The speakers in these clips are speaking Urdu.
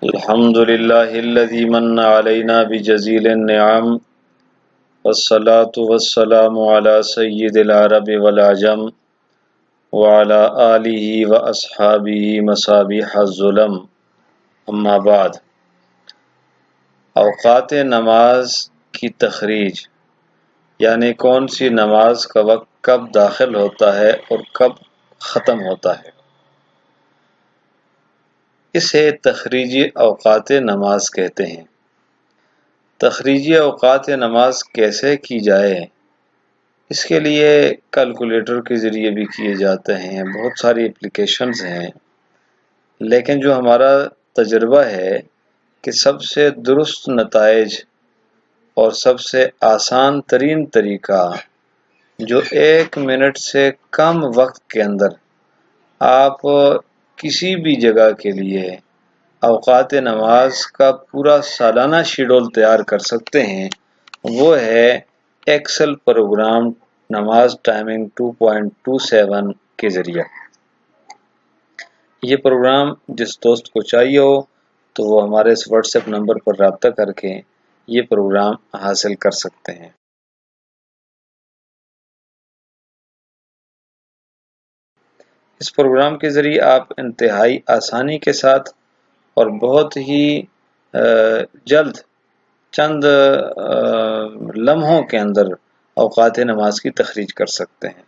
الحمد لله الذي من علينا بجزيل النعم والصلاة والسلام على سيد العرب والعجم وعلى آله وأصحابه مصابيح الظلم اما بعد۔ اوقات نماز کی تخریج یعنی کون سی نماز کا وقت کب داخل ہوتا ہے اور کب ختم ہوتا ہے، اسے تخریجی اوقات نماز کہتے ہیں۔ تخریجی اوقات نماز کیسے کی جائے، اس کے لیے کیلکولیٹر کے ذریعے بھی کیے جاتے ہیں، بہت ساری اپلیکیشنز ہیں، لیکن جو ہمارا تجربہ ہے کہ سب سے درست نتائج اور سب سے آسان ترین طریقہ جو 1 منٹ سے کم وقت کے اندر آپ کسی بھی جگہ کے لیے اوقات نماز کا پورا سالانہ شیڈول تیار کر سکتے ہیں، وہ ہے ایکسل پروگرام نماز ٹائمنگ 2.27 کے ذریعے۔ یہ پروگرام جس دوست کو چاہیے ہو تو وہ ہمارے اس واٹس ایپ نمبر پر رابطہ کر کے یہ پروگرام حاصل کر سکتے ہیں۔ اس پروگرام کے ذریعے آپ انتہائی آسانی کے ساتھ اور بہت ہی جلد چند لمحوں کے اندر اوقات نماز کی تخریج کر سکتے ہیں۔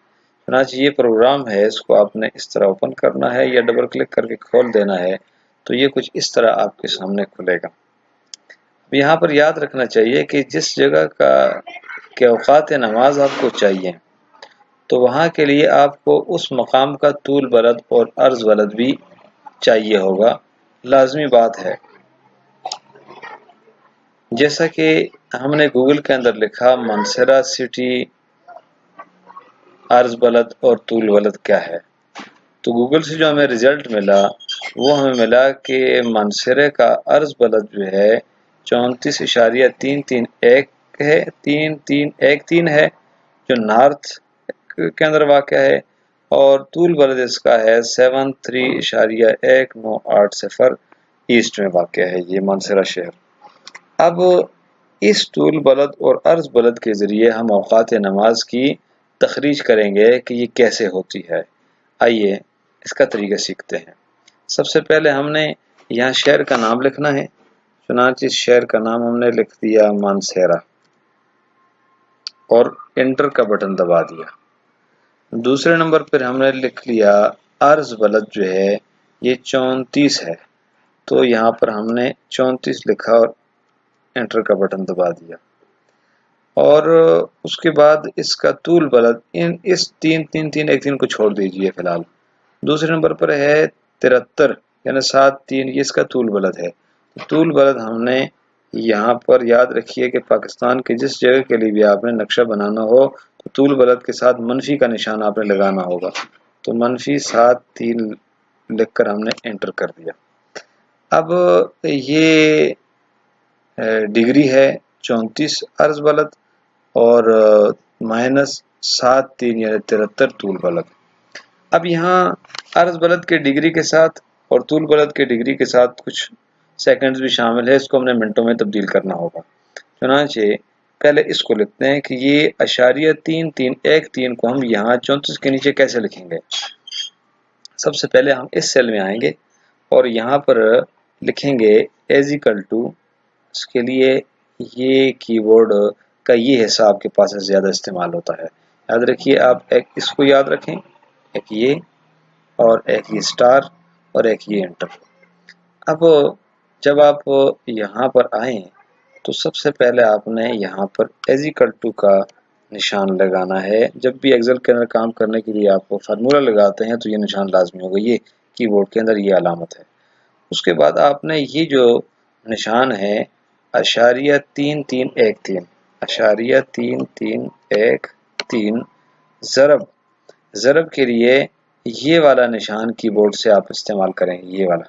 چنانچہ یہ پروگرام ہے، اس کو آپ نے اس طرح اوپن کرنا ہے یا ڈبل کلک کر کے کھول دینا ہے تو یہ کچھ اس طرح آپ کے سامنے کھلے گا۔ یہاں پر یاد رکھنا چاہیے کہ جس جگہ کے اوقات نماز آپ کو چاہیے تو وہاں کے لیے آپ کو اس مقام کا طول بلد اور عرض بلد بھی چاہیے ہوگا، لازمی بات ہے۔ جیسا کہ ہم نے گوگل کے اندر لکھا مانسہرہ سٹی عرض بلد اور طول بلد کیا ہے، تو گوگل سے جو ہمیں رزلٹ ملا وہ ہمیں ملا کہ مانسہرہ کا عرض بلد جو ہے 34.331 ہے، 3313 ہے جو نارتھ کے اندر واقع ہے، اور طول بلد اس کا ہے 73.198 ایسٹ میں واقع ہے یہ مانسہرہ شہر۔ اب اس طول بلد اور عرض بلد کے ذریعے ہم اوقات نماز کی تخریج کریں گے کہ یہ کیسے ہوتی ہے۔ آئیے اس کا طریقہ سیکھتے ہیں۔ سب سے پہلے ہم نے یہاں شہر کا نام لکھنا ہے، چنانچہ اس شہر کا نام ہم نے لکھ دیا مانسہرہ اور انٹر کا بٹن دبا دیا۔ دوسرے نمبر پر ہم نے لکھ لیا عرض بلد جو ہے یہ 34 ہے، تو یہاں پر ہم نے 34 لکھا اور انٹر کا بٹن دبا دیا، اور اس کے بعد اس کا طول بلد اس 3313 کو چھوڑ دیجئے فی الحال۔ دوسرے نمبر پر ہے 73 یعنی 73، یہ اس کا طول بلد ہے۔ طول بلد ہم نے یہاں پر یاد رکھیے کہ پاکستان کے جس جگہ کے لیے بھی آپ نے نقشہ بنانا ہو تو طول بلد کے ساتھ منفی کا نشان آپ نے لگانا ہوگا، تو -73 لکھ کر ہم نے انٹر کر دیا۔ اب یہ ڈگری ہے 34 عرض بلد اور -73 یعنی 73 طول بلد۔ اب یہاں عرض بلد کے ڈگری کے ساتھ اور طول بلد کے ڈگری کے ساتھ کچھ سیکنڈز بھی شامل ہے، اس کو ہم نے منٹوں میں تبدیل کرنا ہوگا۔ چنانچہ پہلے اس کو لکھتے ہیں کہ یہ اشاریہ 3313 کو ہم یہاں 34 کے نیچے کیسے لکھیں گے۔ سب سے پہلے ہم اس سیل میں آئیں گے اور یہاں پر لکھیں گے ایزیکل ٹو، اس کے لیے یہ کی بورڈ کا یہ حصہ آپ کے پاس زیادہ استعمال ہوتا ہے، یاد رکھیے آپ ایک اس کو یاد رکھیں، ایک یہ اور ایک یہ سٹار اور ایک یہ انٹر۔ اب جب آپ یہاں پر آئیں تو سب سے پہلے آپ نے یہاں پر ایزیکل ٹو کا نشان لگانا ہے۔ جب بھی ایکسل کے اندر کام کرنے کے لیے آپ فارمولا لگاتے ہیں تو یہ نشان لازمی ہوگا، یہ کی بورڈ کے اندر یہ علامت ہے۔ اس کے بعد آپ نے یہ جو نشان ہے اشاریہ 3313 ضرب کے لیے یہ والا نشان کی بورڈ سے آپ استعمال کریں گے، یہ والا،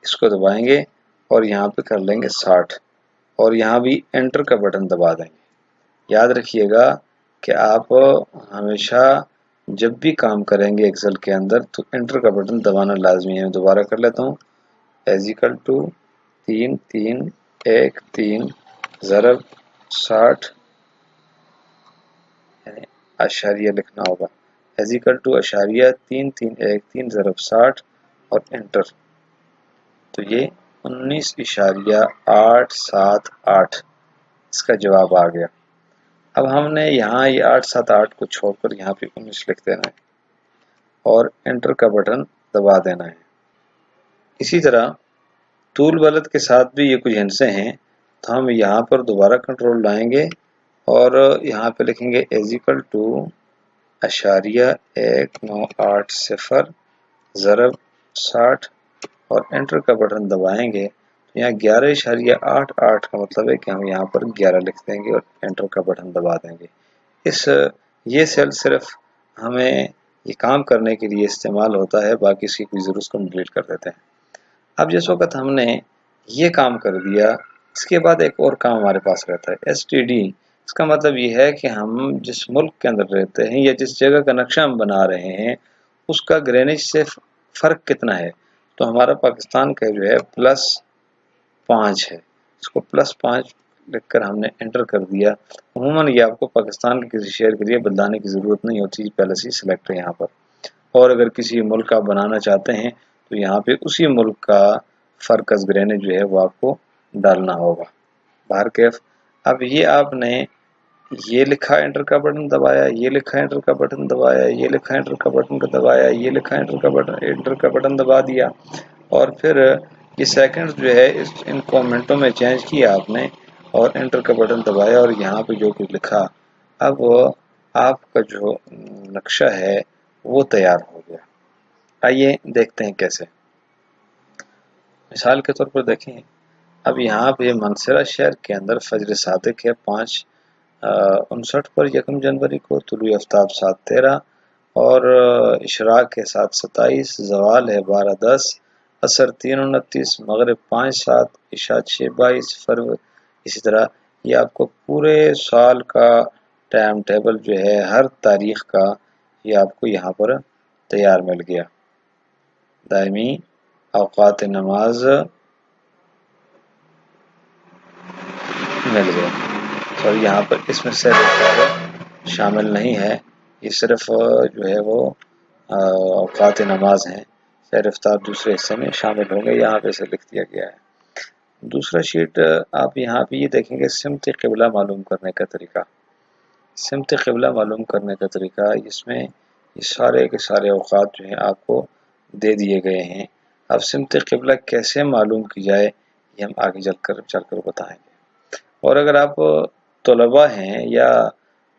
اس کو دبائیں گے اور یہاں پہ کر لیں گے 60 اور یہاں بھی انٹر کا بٹن دبا دیں گے۔ یاد رکھیے گا کہ آپ ہمیشہ جب بھی کام کریں گے ایکسل کے اندر تو انٹر کا بٹن دبانا لازمی ہے. دوبارہ کر لیتا ہوں. ایزیکل ٹو 3 3 1 3 ضرب 60 یعنی اشاریہ لکھنا ہوگا. ایزیکل ٹو اشاریہ 3 3 1 3 ضرب 60 اور انٹر. تو یہ 19.878 اس کا جواب آ گیا. اب ہم نے یہاں یہ 878 کو چھوڑ کر یہاں پہ 19 لکھ دینا ہے اور انٹر کا بٹن دبا دینا ہے. اسی طرح طول بلد کے ساتھ بھی یہ کچھ ہندسے ہیں. تو ہم یہاں پر دوبارہ کنٹرول لائیں گے اور یہاں پہ لکھیں گے ایزیکل ٹو اشاریہ 1980 ضرب 60 اور انٹر کا بٹن دبائیں گے. تو یہاں 11.88 کا مطلب ہے کہ ہم یہاں پر 11 لکھ دیں گے اور انٹر کا بٹن دبا دیں گے. یہ سیل صرف ہمیں یہ کام کرنے کے لیے استعمال ہوتا ہے، باقی اس کی کوئی ضرورت کو ڈیلیٹ کر دیتے ہیں. اب جس وقت ہم نے یہ کام کر دیا اس کے بعد ایک اور کام ہمارے پاس رہتا ہے STD. اس کا مطلب یہ ہے کہ ہم جس ملک کے اندر رہتے ہیں یا جس جگہ کا نقشہ ہم بنا رہے ہیں اس کا گرینج سے فرق کتنا ہے. تو ہمارا پاکستان کا جو ہے +5 ہے. اس کو +5 لکھ کر ہم نے انٹر کر دیا. عموماً یہ آپ کو پاکستان کے کسی شہر کے لیے بدلانے کی ضرورت نہیں ہوتی، پہلے سے سلیکٹ ہے یہاں پر. اور اگر کسی ملک آپ بنانا چاہتے ہیں تو یہاں پہ اسی ملک کا فرقز گرینج جو ہے وہ آپ کو ڈالنا ہوگا. بہرکیف اب یہ آپ نے یہ لکھا انٹر کا بٹن دبایا، یہ لکھا انٹر کا بٹن دبایا، یہ لکھا انٹر کا بٹن دبایا، یہ لکھا انٹر کا بٹن دبا دیا اور پھر یہ سیکنڈ جو ہے ان کو منٹوں میں چینج کیا آپ نے اور انٹر کا بٹن دبایا اور یہاں پہ جو کچھ لکھا. اب آپ کا جو نقشہ ہے وہ تیار ہو گیا. آئیے دیکھتے ہیں کیسے. مثال کے طور پر دیکھیں اب یہاں پہ منصرہ شہر کے اندر فجر صادق ہے 5:59 پر 1 جنوری کو. طلوع آفتاب 7:13 اور اشراق ہے 7:27. زوال ہے 12:10. عصر 3:29. مغرب 5:07. عشاء 6:22. اسی طرح یہ آپ کو پورے سال کا ٹائم ٹیبل جو ہے ہر تاریخ کا یہ آپ کو یہاں پر تیار مل گیا. دائمی اوقات نماز مل گیا. اور یہاں پر اس میں سیر افطار شامل نہیں ہے، یہ صرف جو ہے وہ اوقات نماز ہیں. سیر افطار دوسرے حصے میں شامل ہوں گے، یہاں پہ سے لکھ دیا گیا ہے. دوسرا شیٹ آپ یہاں پہ یہ دیکھیں گے سمت قبلہ معلوم کرنے کا طریقہ. سمت قبلہ معلوم کرنے کا طریقہ اس میں یہ سارے کے سارے اوقات جو ہیں آپ کو دے دیے گئے ہیں. اب سمت قبلہ کیسے معلوم کی جائے یہ ہم آگے چل کر بتائیں گے. اور اگر آپ طلباء ہیں یا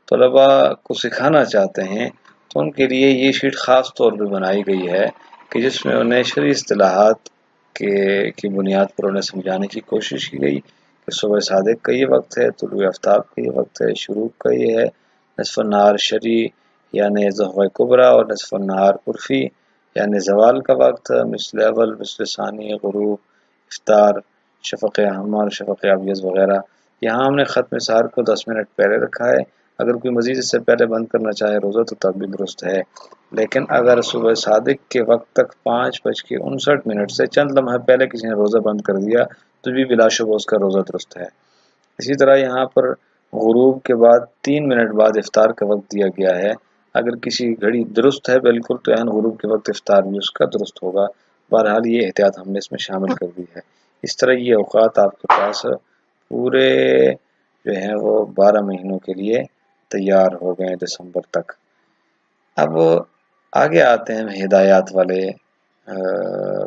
طلباء کو سکھانا چاہتے ہیں تو ان کے لیے یہ شیٹ خاص طور پہ بنائی گئی ہے کہ جس میں انہیں شرعی اصطلاحات کی بنیاد پر انہیں سمجھانے کی کوشش کی گئی کہ صبح صادق کا یہ وقت ہے، طلوع آفتاب کا یہ وقت ہے، شروق کا یہ ہے، نصف النہار شرعی یعنی ضحوہ کبریٰ اور نصف النہار عرفی یعنی زوال کا وقت، مثل اول مثل ثانی، غروب، افطار، شفق احمر، شفق ابیض وغیرہ. یہاں ہم نے ختم سحر کو 10 منٹ پہلے رکھا ہے. اگر کوئی مزید اس سے پہلے بند کرنا چاہے روزہ تو تب بھی درست ہے، لیکن اگر صبح صادق کے وقت تک 5:59 سے چند لمحہ پہلے کسی نے روزہ بند کر دیا تو بھی بلا شبہ اس کا روزہ درست ہے. اسی طرح یہاں پر غروب کے بعد 3 منٹ بعد افطار کا وقت دیا گیا ہے. اگر کسی گھڑی درست ہے بالکل تو عین غروب کے وقت افطار بھی اس کا درست ہوگا. بہرحال یہ احتیاط ہم نے اس میں شامل کر دی ہے. اس طرح یہ اوقات آپ کے پاس پورے جو ہیں وہ 12 مہینوں کے لیے تیار ہو گئے دسمبر تک. اب آگے آتے ہیں ہدایات والے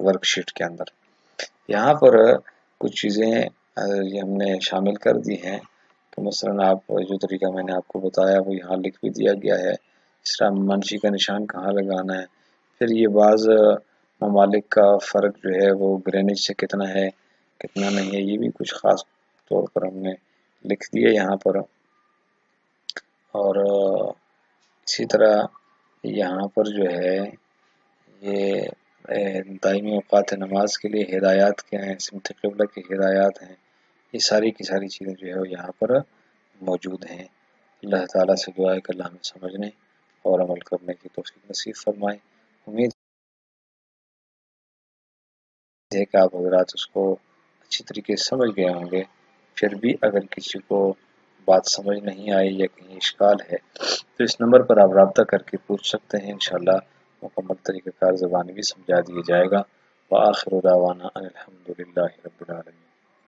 ورک شیٹ کے اندر. یہاں پر کچھ چیزیں ہم نے شامل کر دی ہیں کہ مثلا آپ جو طریقہ میں نے آپ کو بتایا وہ یہاں لکھ بھی دیا گیا ہے. اس طرح منشی کا نشان کہاں لگانا ہے. پھر یہ بعض ممالک کا فرق جو ہے وہ گرینج سے کتنا ہے کتنا نہیں ہے یہ بھی کچھ خاص طور پر ہم نے لکھ دیے یہاں پر. اور اسی طرح یہاں پر جو ہے یہ دائمی اوقات نماز کے لیے ہدایات کیا ہیں، سمت قبلہ کی ہدایات ہیں، یہ ساری کی ساری چیزیں جو ہے وہ یہاں پر موجود ہیں. اللہ تعالیٰ سے دعا ہے کہ اللہ ہمیں سمجھنے اور عمل کرنے کی توفیق نصیب فرمائے۔ امید ہے کہ آپ حضرات اس کو اچھی طریقے سے سمجھ گئے ہوں گے۔ پھر بھی اگر کسی کو بات سمجھ نہیں آئی یا کہیں اشکال ہے تو اس نمبر پر آپ رابطہ کر کے پوچھ سکتے ہیں، انشاءاللہ مکمل طریقہ کار زبان بھی سمجھا دیا جائے گا۔ وآخر دعوانا ان الحمد للہ رب العالمین۔